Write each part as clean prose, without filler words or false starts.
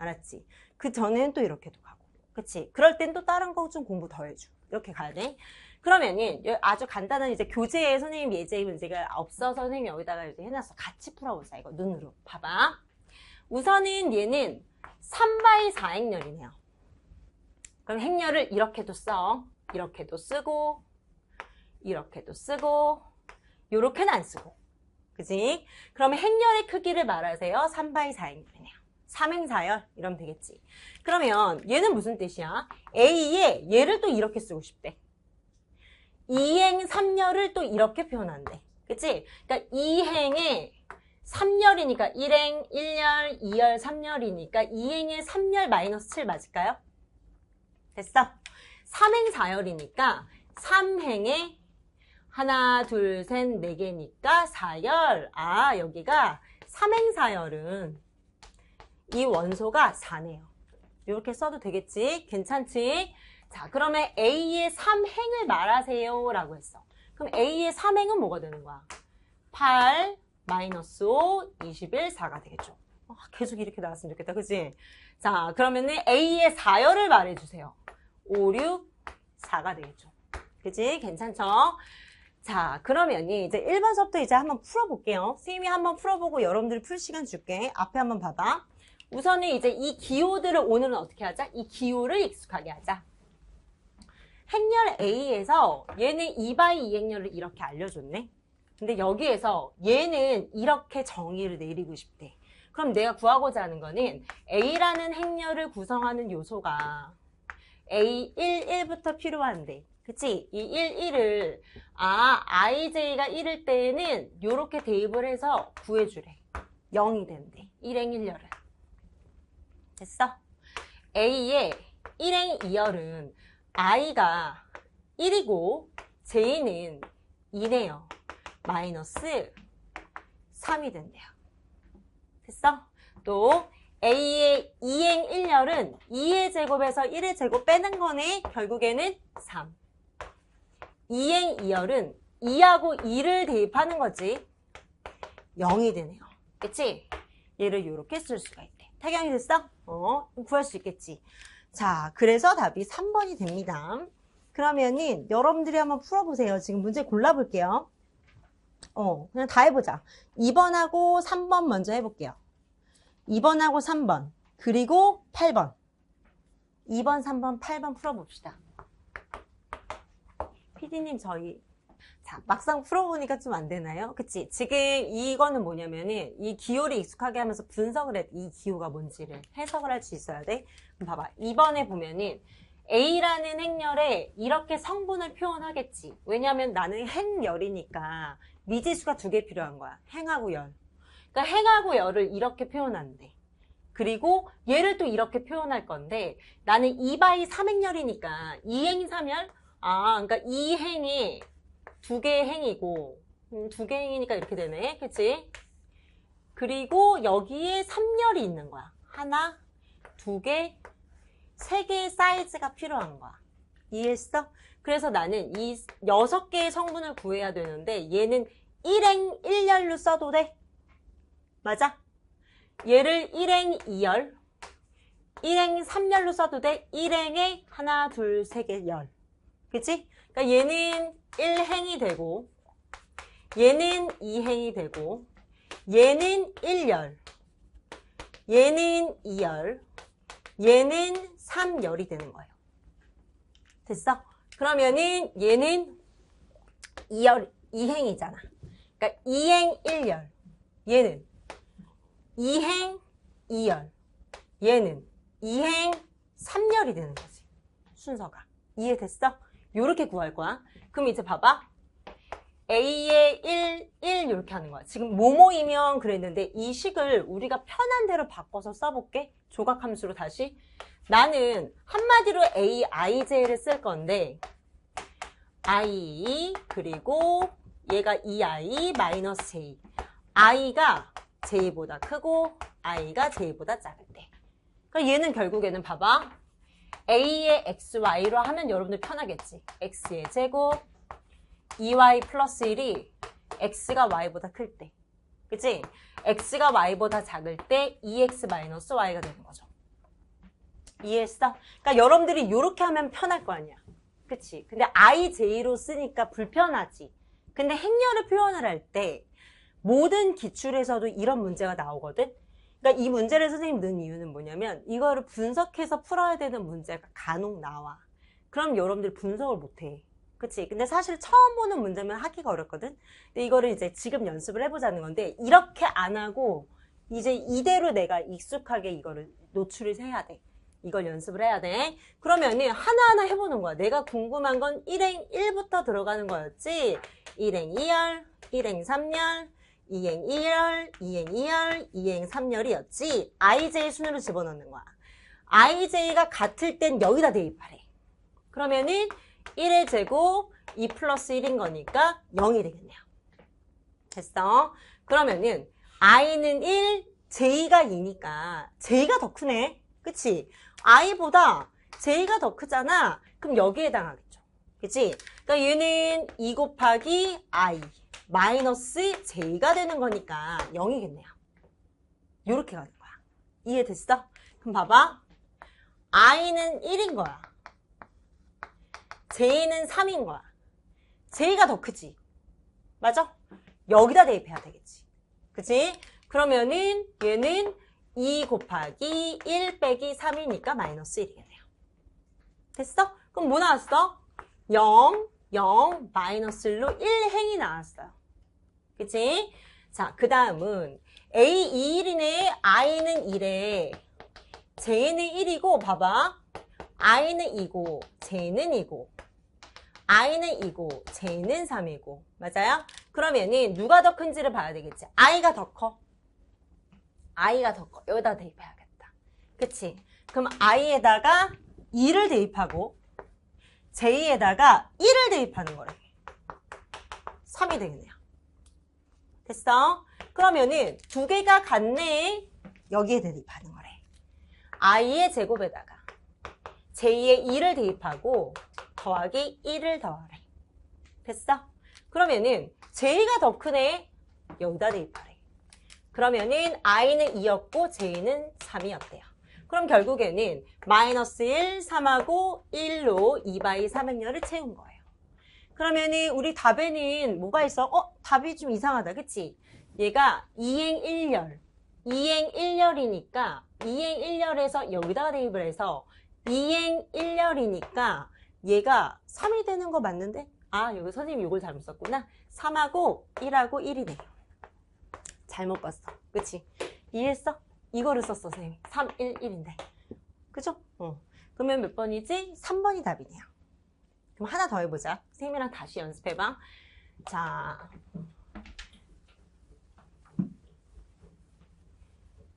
알았지? 그 전에는 또 이렇게도 가고. 그치? 그럴 땐 또 다른 거 좀 공부 더 해줘. 이렇게 가야 돼. 그러면은 아주 간단한 이제 교재에 선생님 예제 문제가 없어서 선생님이 여기다가 이제 해놨어. 같이 풀어보자. 이거 눈으로. 봐봐. 우선은 얘는 3바이 4행렬이네요. 그럼 행렬을 이렇게도 써. 이렇게도 쓰고, 이렇게도 쓰고, 요렇게는 안 쓰고. 그치? 그러면 행렬의 크기를 말하세요. 3바이 4행렬이네요. 3행4열 이러면 되겠지. 그러면 얘는 무슨 뜻이야? A에 얘를 또 이렇게 쓰고 싶대. 2행 3열을 또 이렇게 표현한대. 그치? 그러니까 2행에 3열이니까 1행 1열, 2열, 3열이니까 2행에 3열 마이너스 7 맞을까요? 됐어? 3행 4열이니까 3행에 하나, 둘, 셋, 4개니까 4열. 아, 여기가 3행 4열은 이 원소가 4네요. 이렇게 써도 되겠지? 괜찮지? 자, 그러면 A의 3행을 말하세요 라고 했어. 그럼 A의 3행은 뭐가 되는 거야? 8, 마이너스 5, 21, 4가 되겠죠. 계속 이렇게 나왔으면 좋겠다. 그치? 자, 그러면은 A의 4열을 말해주세요. 5, 6, 4가 되겠죠. 그치? 괜찮죠? 자, 그러면 이제 1번 수업도 이제 한번 풀어볼게요. 선생님이 한번 풀어보고 여러분들이 풀 시간 줄게. 앞에 한번 봐봐. 우선은 이제 이 기호들을 오늘은 어떻게 하자? 이 기호를 익숙하게 하자. 행렬 A에서 얘는 2바이 2행렬을 이렇게 알려줬네. 근데 여기에서 얘는 이렇게 정의를 내리고 싶대. 그럼 내가 구하고자 하는 거는 A라는 행렬을 구성하는 요소가 A1, 1부터 필요한데. 그치? 이 1, 1을 IJ가 1일 때에는 이렇게 대입을 해서 구해주래. 0이 된대. 1행 1열은. 됐어? A의 1행 2열은 I가 1이고 J는 2네요. 마이너스 3이 된대요. 됐어? 또 A의 2행 1열은 2의 제곱에서 1의 제곱 빼는 거네. 결국에는 3. 2행 2열은 2하고 2를 대입하는 거지. 0이 되네요. 그치? 얘를 이렇게 쓸 수가 있대. 타경이 됐어? 구할 수 있겠지. 자, 그래서 답이 3번이 됩니다. 그러면은 여러분들이 한번 풀어보세요. 지금 문제 골라볼게요. 그냥 다 해보자. 2번하고 3번 먼저 해볼게요. 2번하고 3번, 그리고 8번. 2번, 3번, 8번 풀어봅시다. PD님 저희 자, 막상 풀어보니까 좀 안 되나요? 그치? 지금 이거는 뭐냐면은 이 기호를 익숙하게 하면서 분석을 해. 이 기호가 뭔지를 해석을 할 수 있어야 돼. 그럼 봐봐. 2번에 보면은 A라는 행렬에 이렇게 성분을 표현하겠지. 왜냐면 나는 행열이니까 미지수가 2개 필요한 거야. 행하고 열. 그러니까 행하고 열을 이렇게 표현한대. 그리고 얘를 또 이렇게 표현할 건데 나는 2바이 3행열이니까 2행 3열? 그러니까 2행이 2개의 행이고 2개의 행이니까 이렇게 되네. 그치? 그리고 여기에 3열이 있는 거야. 하나, 2개, 3개의 사이즈가 필요한 거야. 이해했어? 그래서 나는 이 6개의 성분을 구해야 되는데 얘는 1행 1열로 써도 돼? 맞아? 얘를 1행 2열, 1행 3열로 써도 돼? 1행에 하나, 둘, 3개 열. 그치? 그러니까 얘는 1행이 되고 얘는 2행이 되고 얘는 1열, 얘는 2열, 얘는 3열이 되는 거예요. 됐어? 그러면은 얘는 2행이잖아. 그러니까 2행 1열, 얘는 2행 2열, 얘는 2행 3열이 되는 거지. 순서가. 이해됐어? 요렇게 구할 거야. 그럼 이제 봐봐. A의 1, 1 이렇게 하는 거야. 지금 뭐뭐이면 그랬는데 이 식을 우리가 편한 대로 바꿔서 써볼게. 조각함수로 다시. 나는 한마디로 A, IJ를 쓸 건데 I 그리고 얘가 2I 마이너스 J. I가 J보다 크고 I가 J보다 작을 때. 그럼 얘는 결국에는 봐봐. A의 XY로 하면 여러분들 편하겠지. X의 제곱 2Y 플러스 1이 X가 Y보다 클 때. 그치? X가 Y보다 작을 때 2X 마이너스 Y가 되는 거죠. 이해했어? 그러니까 여러분들이 이렇게 하면 편할 거 아니야. 그치? 근데 IJ로 쓰니까 불편하지. 근데 행렬을 표현을 할 때 모든 기출에서도 이런 문제가 나오거든? 그러니까 이 문제를 선생님 넣은 이유는 뭐냐면 이거를 분석해서 풀어야 되는 문제가 간혹 나와. 그럼 여러분들 분석을 못해. 그치? 근데 사실 처음 보는 문제면 하기가 어렵거든? 근데 이거를 이제 지금 연습을 해보자는 건데 이렇게 안 하고 이제 이대로 내가 익숙하게 이거를 노출을 해야 돼. 이걸 연습을 해야 돼. 그러면은 하나하나 해보는 거야. 내가 궁금한 건 1행 1부터 들어가는 거였지. 1행 2열, 1행 3열, 2행 1열, 2행 2열, 2행 3열이었지. IJ 순으로 집어넣는 거야. IJ가 같을 땐 여기다 대입하래. 그러면은 1의 제곱 2 플러스 1인 거니까 0이 되겠네요. 됐어? 그러면은 i는 1, j가 2니까 j가 더 크네. 그치? i보다 j가 더 크잖아. 그럼 여기에 해당하겠죠. 그치? 그러니까 얘는 2 곱하기 i 마이너스 j가 되는 거니까 0이겠네요. 요렇게 가는 거야. 이해됐어? 그럼 봐봐. i는 1인 거야. j는 3인 거야. j가 더 크지? 맞아? 여기다 대입해야 되겠지. 그치? 그러면은 얘는 2 곱하기 1 빼기 3이니까 마이너스 1이겠네요. 됐어? 그럼 뭐 나왔어? 0, 0, 마이너스 1로 1행이 나왔어요. 그치? 자, 그 다음은 A 2일이네. I는 1에 J는 1이고 봐봐. I는 2고 J는 2고 I는 2고 J는 3이고 맞아요? 그러면은 누가 더 큰지를 봐야 되겠지. I가 더 커. I가 더 커. 여기다 대입해야겠다. 그치? 그럼 I에다가 2를 대입하고 J에다가 1을 대입하는 거래. 3이 되겠네요. 됐어? 그러면은 두 개가 같네. 여기에 대입하는 거래. I의 제곱에다가 J의 2를 대입하고 더하기 1을 더하래. 됐어? 그러면은 J가 더 크네. 여기다 대입하래. 그러면은 I는 2였고 J는 3이었대요. 그럼 결국에는 마이너스 1, 3하고 1로 2바이 3행렬을 채운 거예요. 그러면은 우리 답에는 뭐가 있어? 답이 좀 이상하다. 그치? 얘가 2행 1열. 2행 1열이니까 2행 1열에서 여기다가 대입을 해서 2행 1열이니까 얘가 3이 되는 거 맞는데? 아, 여기 선생님 이걸 잘못 썼구나. 3하고 1하고 1이네. 잘못 봤어. 그치? 이해했어? 이거를 썼어, 선생님. 3, 1, 1인데. 그죠? 그러면 몇 번이지? 3번이 답이네요. 그럼 하나 더 해보자. 선생님이랑 다시 연습해봐. 자.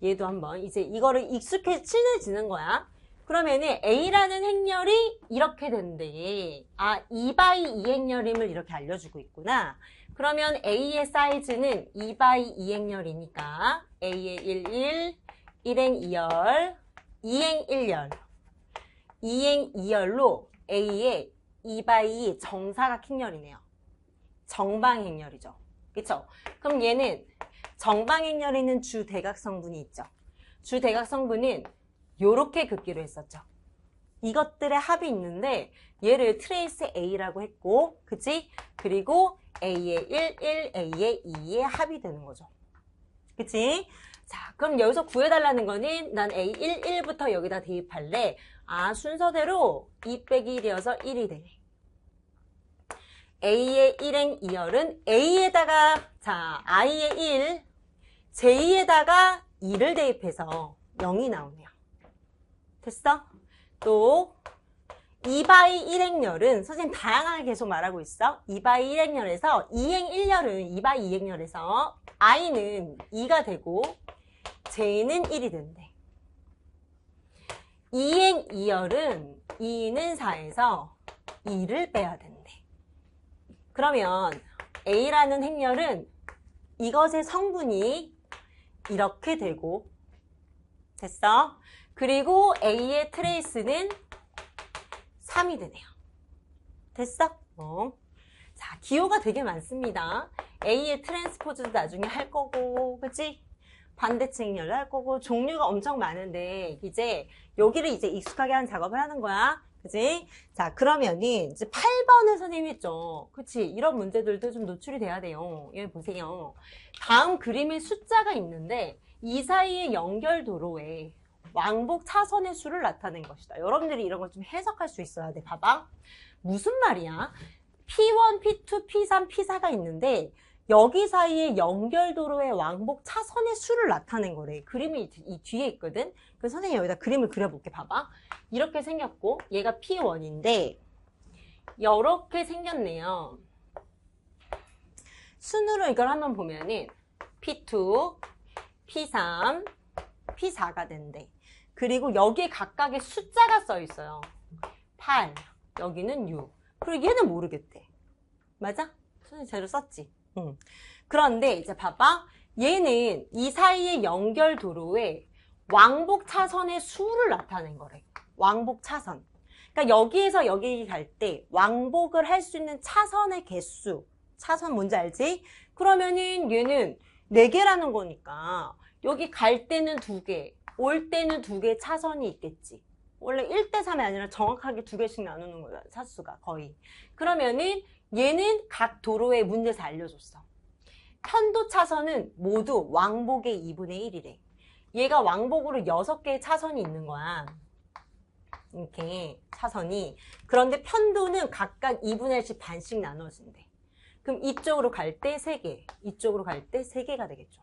얘도 한번 이제 이거를 친해지는 거야. 그러면은 A라는 행렬이 이렇게 된대. 아, 2바이 2행렬임을 이렇게 알려주고 있구나. 그러면 A의 사이즈는 2바이 2행렬이니까 A의 1, 1, 1행 2열, 2행 1열, 2행 2열로 A의 2바이 정사각행렬이네요. 정방행렬이죠. 그쵸? 그럼 얘는 정방행렬에는 주대각성분이 있죠. 주대각성분은 요렇게 긋기로 했었죠. 이것들의 합이 있는데 얘를 트레이스 A라고 했고 그치? 그리고 A의 1, 1, A의 2의 합이 되는 거죠. 그치? 자, 그럼 여기서 구해달라는 거는 난 A 1, 1부터 여기다 대입할래. 아, 순서대로 2 빼기 1이어서 1이 되네. A의 1행 2열은 A에다가 자 I의 1, J에다가 2를 대입해서 0이 나오네요. 됐어? 또 2바이 1행렬은 선생님 다양하게 계속 말하고 있어. 2바이 1행렬에서 2행 1열은 2바이 2행렬에서 I는 2가 되고 J는 1이 된대. 2행 2열은 2는 4에서 2를 빼야 된대. 그러면 A라는 행렬은 이것의 성분이 이렇게 되고 됐어? 그리고 A의 트레이스는 3이 되네요. 됐어? 자, 기호가 되게 많습니다. A의 트랜스포즈도 나중에 할 거고, 그치? 반대측면을 할 거고 종류가 엄청 많은데 이제 여기를 이제 익숙하게 하는 작업을 하는 거야. 그치? 자, 그러면은 이제 8번을 선생님이 했죠. 그치? 이런 문제들도 좀 노출이 돼야 돼요. 여기 보세요. 다음 그림에 숫자가 있는데 이 사이의 연결 도로에 왕복 차선의 수를 나타낸 것이다. 여러분들이 이런 걸 좀 해석할 수 있어야 돼. 봐봐. 무슨 말이야? P1, P2, P3, P4가 있는데 여기 사이에 연결도로의 왕복 차선의 수를 나타낸 거래. 그림이 이 뒤에 있거든. 그래서 선생님이 여기다 그림을 그려볼게. 봐봐. 이렇게 생겼고 얘가 P1인데 이렇게 생겼네요. 순으로 이걸 한번 보면은 P2, P3, P4가 된대. 그리고 여기에 각각의 숫자가 써 있어요. 8, 여기는 6. 그리고 얘는 모르겠대. 맞아? 선생님 재료 썼지? 응. 그런데 이제 봐봐. 얘는 이 사이의 연결 도로에 왕복 차선의 수를 나타낸 거래. 왕복 차선. 그러니까 여기에서 여기 갈 때 왕복을 할 수 있는 차선의 개수. 차선 뭔지 알지? 그러면은 얘는 4개라는 거니까 여기 갈 때는 2개, 올 때는 2개 차선이 있겠지. 원래 1대3이 아니라 정확하게 2개씩 나누는 거야, 차수가 거의. 그러면은 얘는 각 도로의 문제에서 알려줬어. 편도 차선은 모두 왕복의 2분의 1이래. 얘가 왕복으로 6개의 차선이 있는 거야. 이렇게 차선이. 그런데 편도는 각각 2분의 1씩 반씩 나눠진대. 그럼 이쪽으로 갈 때 3개, 이쪽으로 갈 때 3개가 되겠죠.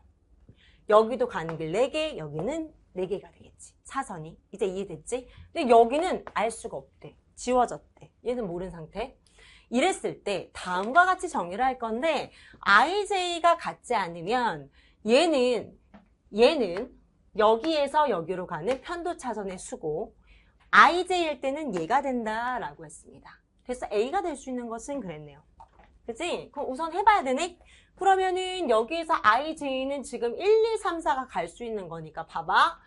여기도 가는 길 4개, 여기는 4개가 되겠지. 차선이. 이제 이해됐지? 근데 여기는 알 수가 없대. 지워졌대. 얘는 모르는 상태. 이랬을 때 다음과 같이 정의를 할 건데 IJ가 같지 않으면 얘는 여기에서 여기로 가는 편도 차선의 수고 IJ일 때는 얘가 된다라고 했습니다. 그래서 A가 될 수 있는 것은 그랬네요. 그치? 그럼 우선 해봐야 되네? 그러면은 여기에서 IJ는 지금 1, 2, 3, 4가 갈 수 있는 거니까 봐봐.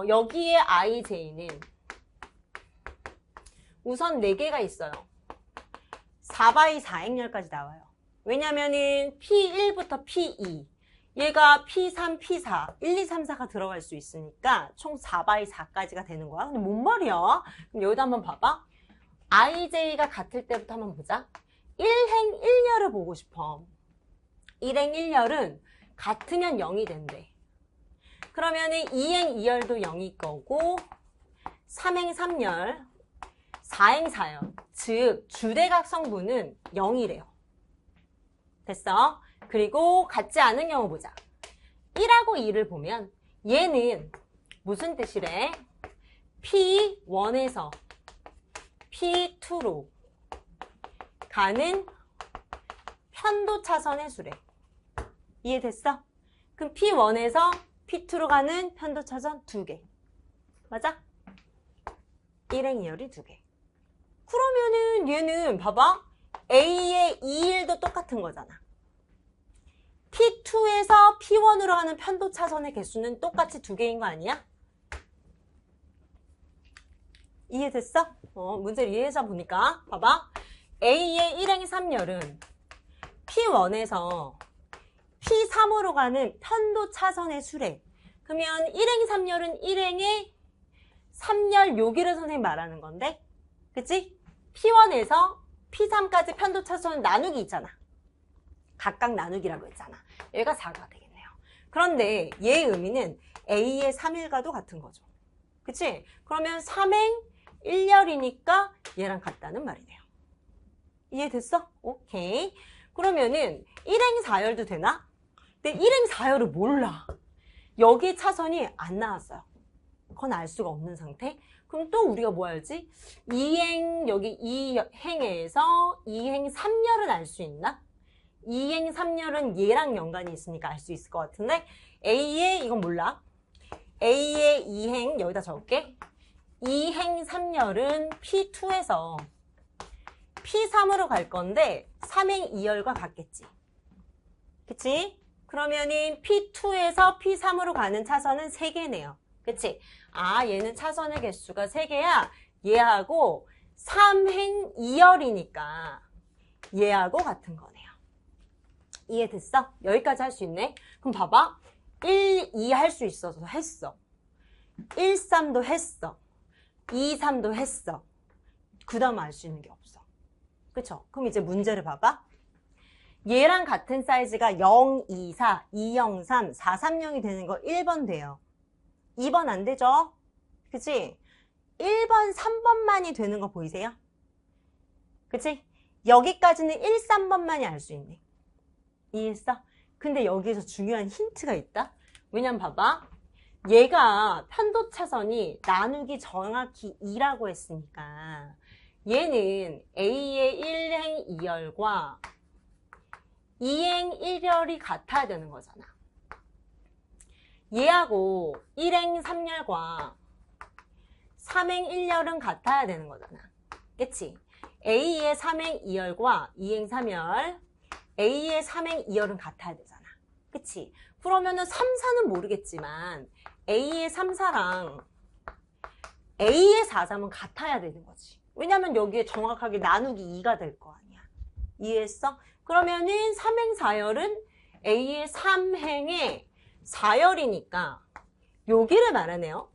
여기에 IJ는 우선 4개가 있어요. 4바이 4행렬까지 나와요. 왜냐면은 P1부터 P2 얘가 P3, P4 1, 2, 3, 4가 들어갈 수 있으니까 총 4바이 4까지가 되는 거야. 근데 뭔 말이야? 그럼 여기다 한번 봐봐. IJ가 같을 때부터 한번 보자. 1행 1렬을 보고 싶어. 1행 1렬은 같으면 0이 된대. 그러면은 2행 2열도 0일 거고 3행 3열 4행 4열 즉 주대각성분은 0이래요. 됐어? 그리고 같지 않은 경우 보자. 1하고 2를 보면 얘는 무슨 뜻이래? P1에서 P2로 가는 편도 차선의 수래. 이해됐어? 그럼 P1에서 P2로 가는 편도 차선 2개. 맞아? 1행 2열이 2개. 그러면은 얘는 봐봐. A의 2일도 똑같은 거잖아. P2에서 P1으로 가는 편도 차선의 개수는 똑같이 2개인 거 아니야? 이해됐어? 문제를 이해해서 보니까 봐봐. A의 1행 3열은 P1에서 P3으로 가는 편도 차선의 수래. 그러면 1행 3열은 1행의 3열 여기를 선생님 말하는 건데 그치? P1에서 P3까지 편도 차선 나누기 있잖아. 각각 나누기라고 했잖아. 얘가 4가 되겠네요. 그런데 얘의 의미는 A의 3일과도 같은 거죠. 그치? 그러면 3행 1열이니까 얘랑 같다는 말이네요. 이해됐어? 오케이. 그러면은 1행 4열도 되나? 근데 1행 4열을 몰라. 여기 차선이 안 나왔어요. 그건 알 수가 없는 상태. 그럼 또 우리가 뭐 알지? 2행 여기 2행에서 2행 3열은 알 수 있나? 2행 3열은 얘랑 연관이 있으니까 알 수 있을 것 같은데 A의 이건 몰라. A의 2행 여기다 적을게. 2행 3열은 P2에서 P3으로 갈 건데 3행 2열과 같겠지. 그치? 그러면은 P2에서 P3으로 가는 차선은 3개네요. 그치? 아, 얘는 차선의 개수가 3개야. 얘하고 3행 2열이니까 얘하고 같은 거네요. 이해됐어? 여기까지 할 수 있네? 그럼 봐봐. 1, 2 할 수 있어서 했어. 1, 3도 했어. 2, 3도 했어. 그 다음 알 수 있는 게 없어. 그쵸? 그럼 이제 문제를 봐봐. 얘랑 같은 사이즈가 0, 2, 4, 2, 0, 3, 4, 3, 0이 되는 거 1번 돼요. 2번 안 되죠? 그치? 1번, 3번만이 되는 거 보이세요? 그치? 여기까지는 1, 3번만이 알 수 있네. 이해했어? 근데 여기에서 중요한 힌트가 있다? 왜냐면 봐봐. 얘가 편도차선이 나누기 정확히 2라고 했으니까 얘는 A의 1행 2열과 2행 1열이 같아야 되는 거잖아. 얘하고 1행 3열과 3행 1열은 같아야 되는 거잖아. 그치? A의 3행 2열과 2행 3열, A의 3행 2열은 같아야 되잖아. 그치? 그러면은 3, 4는 모르겠지만 A의 3, 4랑 A의 4, 3은 같아야 되는 거지. 왜냐면 여기에 정확하게 나누기 2가 될 거 아니야. 이해했어? 그러면은 3행 4열은 A의 3행의 4열이니까 여기를 말하네요.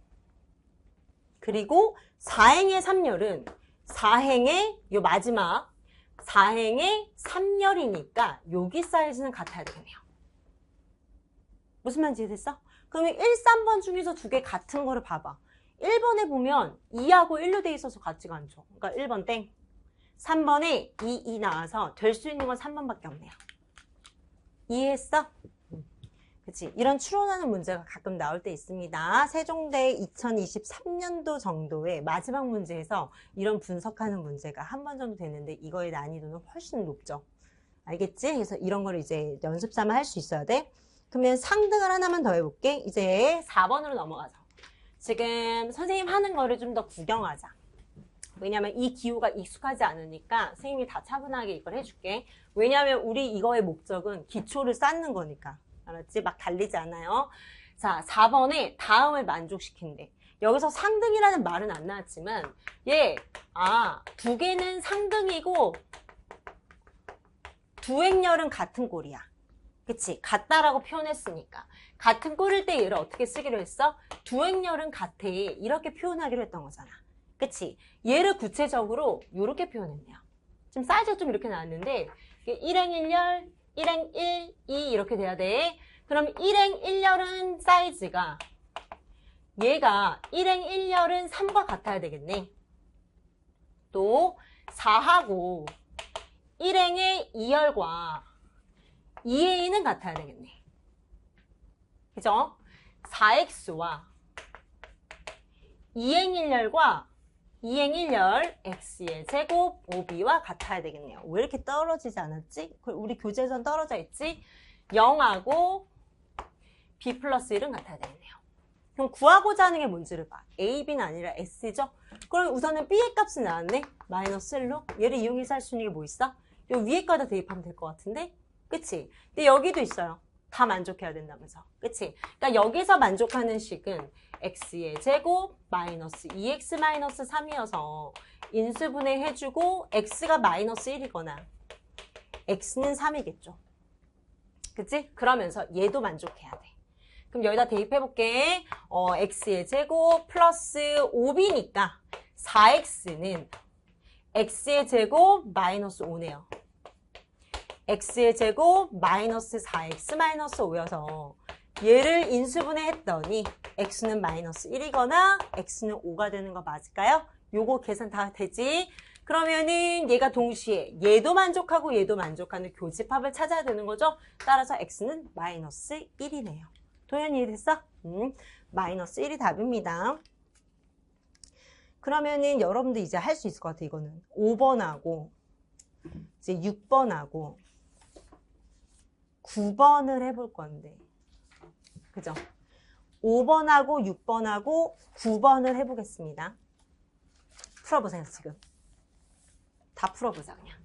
그리고 4행의 3열은 4행의 요 마지막 4행의 3열이니까 여기 사이즈는 같아야 되겠네요. 무슨 말인지 됐어? 그러면 1, 3번 중에서 두 개 같은 거를 봐봐. 1번에 보면 2하고 1로 돼 있어서 같지가 않죠. 그러니까 1번 땡. 3번에 2 나와서 될 수 있는 건 3번밖에 없네요. 이해했어? 그치? 이런 추론하는 문제가 가끔 나올 때 있습니다. 세종대 2023년도 정도의 마지막 문제에서 이런 분석하는 문제가 한 번 정도 되는데 이거의 난이도는 훨씬 높죠. 알겠지? 그래서 이런 걸 이제 연습 삼아 할 수 있어야 돼. 그러면 상등을 하나만 더 해볼게. 이제 4번으로 넘어가자. 지금 선생님 하는 거를 좀 더 구경하자. 왜냐면 이 기호가 익숙하지 않으니까 선생님이 다 차분하게 이걸 해줄게. 왜냐면 우리 이거의 목적은 기초를 쌓는 거니까. 알았지? 막 달리지 않아요. 자, 4번에 다음을 만족시킨대. 여기서 상등이라는 말은 안 나왔지만 두 개는 상등이고 두 행렬은 같은 꼴이야. 그치? 같다라고 표현했으니까. 같은 꼴일 때 얘를 어떻게 쓰기로 했어? 두 행렬은 같아. 이렇게 표현하기로 했던 거잖아. 그치? 얘를 구체적으로 이렇게 표현했네요. 지금 사이즈가 좀 이렇게 나왔는데 1행 1열, 1행 1, 2 이렇게 돼야 돼. 그럼 1행 1열은 사이즈가 얘가 1행 1열은 3과 같아야 되겠네. 또 4하고 1행의 2열과 2a는 같아야 되겠네. 그죠? 4x와 2행 1열과 2행 1열 x의 제곱 5b와 같아야 되겠네요. 왜 이렇게 떨어지지 않았지? 우리 교재에선 떨어져 있지? 0하고 b 플러스 1은 같아야 되겠네요. 그럼 구하고자 하는 게 뭔지를 봐. a, b는 아니라 s죠? 그럼 우선은 b의 값이 나왔네? 마이너스 1로? 얘를 이용해서 할 수 있는 게 뭐 있어? 요 위에 거다 대입하면 될 것 같은데? 그치? 근데 여기도 있어요. 다 만족해야 된다면서. 그치? 그러니까 여기서 만족하는 식은 x의 제곱 마이너스 2x 마이너스 3이어서 인수분해 해주고 x가 마이너스 1이거나 x는 3이겠죠. 그치? 그러면서 얘도 만족해야 돼. 그럼 여기다 대입해볼게. x의 제곱 플러스 5b니까 4x는 x의 제곱 마이너스 5네요. x의 제곱 마이너스 4x 마이너스 5여서 얘를 인수분해 했더니 x는 마이너스 1이거나 x는 5가 되는 거 맞을까요? 요거 계산 다 되지? 그러면은 얘가 동시에 얘도 만족하고 얘도 만족하는 교집합을 찾아야 되는 거죠? 따라서 x는 마이너스 1이네요. 도현이 이해됐어? 마이너스 1이 답입니다. 그러면은 여러분들 이제 할 수 있을 것 같아. 이거는 5번하고 이제 6번하고 9번을 해볼 건데, 그죠? 5번하고 6번하고 9번을 해보겠습니다. 풀어보세요. 지금 다 풀어보자 그냥.